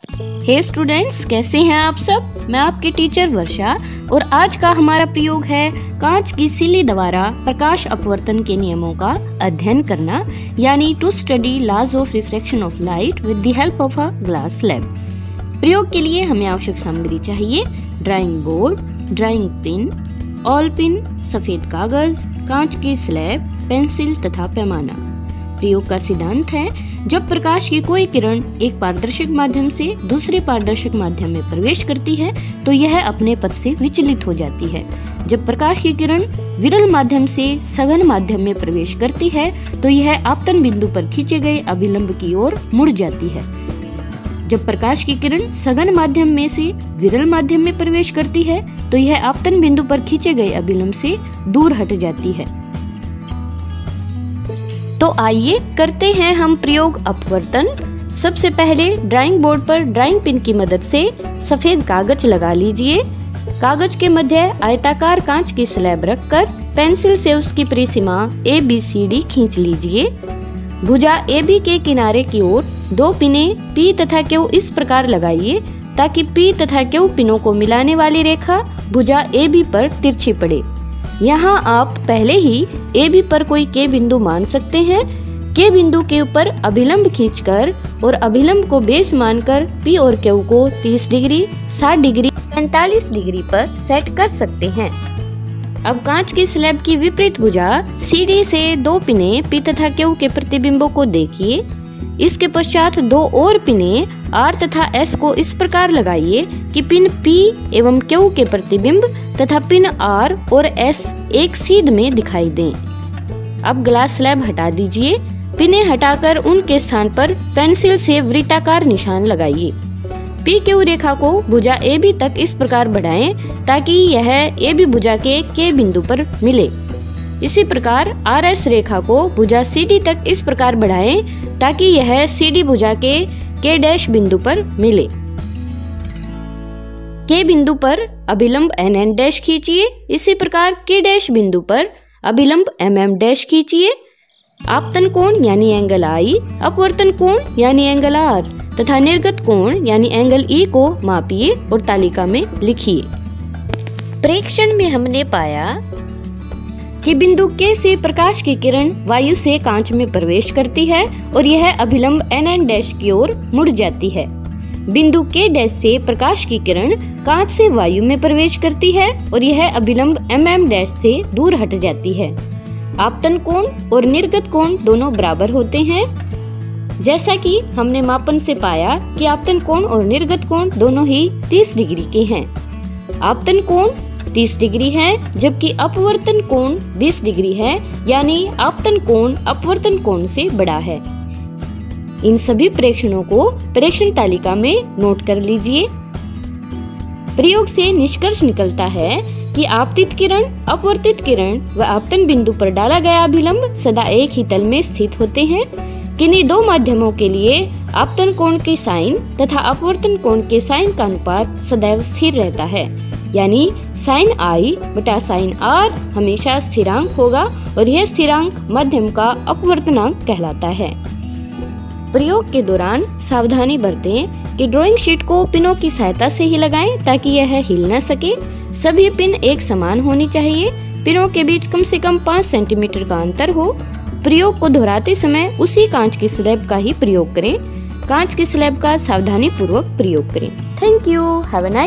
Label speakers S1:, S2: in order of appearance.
S1: हे students, कैसे हैं आप सब। मैं आपकी टीचर वर्षा और आज का हमारा प्रयोग है कांच की सिल्ली द्वारा प्रकाश अपवर्तन के नियमों का अध्ययन करना, यानी to study laws of refraction of light with the help of a glass slab. प्रयोग के लिए हमें आवश्यक सामग्री चाहिए drawing board, drawing pin, all pin, सफेद कागज, कांच की स्लैब, पेंसिल तथा पैमाना। प्रयोग का सिद्धांत है, जब प्रकाश की कोई किरण एक पारदर्शक माध्यम से दूसरे पारदर्शक माध्यम में प्रवेश करती है तो यह अपने पथ से विचलित हो जाती है। जब प्रकाश की किरण विरल माध्यम से सघन माध्यम में प्रवेश करती है तो यह आपतन बिंदु पर खींचे गए अभिलंब की ओर मुड़ जाती है। जब प्रकाश की किरण सघन माध्यम में से विरल माध्यम में प्रवेश करती है तो यह आपतन बिंदु पर खींचे गए अभिलंब से दूर हट जाती है। तो आइए करते हैं हम प्रयोग अपवर्तन। सबसे पहले ड्राइंग बोर्ड पर ड्राइंग पिन की मदद से सफेद कागज लगा लीजिए। कागज के मध्य आयताकार कांच की स्लैब रखकर पेंसिल से उसकी परिसीमा ABCD खींच लीजिए। भुजा AB के किनारे की ओर दो पिनें P तथा Q इस प्रकार लगाइए ताकि P तथा Q पिनों को मिलाने वाली रेखा भुजा AB पर तिरछी पड़े। यहाँ आप पहले ही AB पर कोई K बिंदु मान सकते हैं। K बिंदु के ऊपर अभिलंब खींचकर और अभिलंब को बेस मानकर P और Q को 30 डिग्री, 60 डिग्री, 45 डिग्री पर सेट कर सकते हैं। अब कांच की स्लैब की विपरीत भुजा CD से दो पिनें P तथा Q के प्रतिबिंबों को देखिए। इसके पश्चात दो और पिनें R तथा S को इस प्रकार लगाइए कि पिन P एवं Q के प्रतिबिंब तथा पिन R और S एक सीध में दिखाई दें। अब ग्लास स्लैब हटा दीजिए। पिनें हटाकर उनके स्थान पर पेंसिल से वृत्ताकार निशान लगाइए। PQ रेखा को भुजा AB तक इस प्रकार बढ़ाएं ताकि यह AB भुजा के K बिंदु पर मिले। इसी प्रकार RS रेखा को भुजा CD तक इस प्रकार बढ़ाएं ताकि यह CD भुजा के K डैश बिंदु पर मिले। K बिंदु पर अभिलंब NN डैश खींचिए। इसी प्रकार K डैश बिंदु पर अभिलंब MM डैश खींचिए। आपतन कोण यानी एंगल I, अपवर्तन कोण यानी एंगल R तथा निर्गत कोण यानी एंगल E को मापिए और तालिका में लिखिए। प्रेक्षण में हमने पाया कि बिंदु K से प्रकाश की किरण वायु से कांच में प्रवेश करती है और यह अभिलंब NN डैश की ओर मुड़ जाती है। बिंदु K डैश से प्रकाश की किरण कांच से वायु में प्रवेश करती है और यह अभिलंब MM डैश से दूर हट जाती है। आपतन कोण और निर्गत कोण दोनों बराबर होते हैं। जैसा कि हमने मापन से पाया कि आपतन कोण और निर्गत कोण दोनों ही 30 डिग्री के हैं। आपतन कोण 30 डिग्री है जबकि अपवर्तन कोण 20 डिग्री है, यानी आपतन कोण अपवर्तन कोण से बड़ा है। इन सभी प्रेक्षणों को प्रेक्षण तालिका में नोट कर लीजिए। प्रयोग से निष्कर्ष निकलता है कि आपतित किरण, अपवर्तित किरण व आपतन बिंदु पर डाला गया अभिलंब सदा एक ही तल में स्थित होते हैं। किन्हीं दो माध्यमों के लिए आपतन कोण के साइन तथा अपवर्तन कोण के साइन का अनुपात सदैव स्थिर रहता है, यानी साइन I बटा साइन R हमेशा स्थिरांक होगा और यह स्थिरांक माध्यम का अपवर्तनांक कहलाता है। प्रयोग के दौरान सावधानी बरतें कि ड्राइंग शीट को पिनों की सहायता से ही लगाएं ताकि यह हिल न सके। सभी पिन एक समान होनी चाहिए। पिनों के बीच कम से कम 5 सेंटीमीटर का अंतर हो। प्रयोग को दोहराते समय उसी कांच की स्लैब का ही प्रयोग करें। कांच की स्लैब का सावधानी पूर्वक प्रयोग करें। Thank you. Have a nice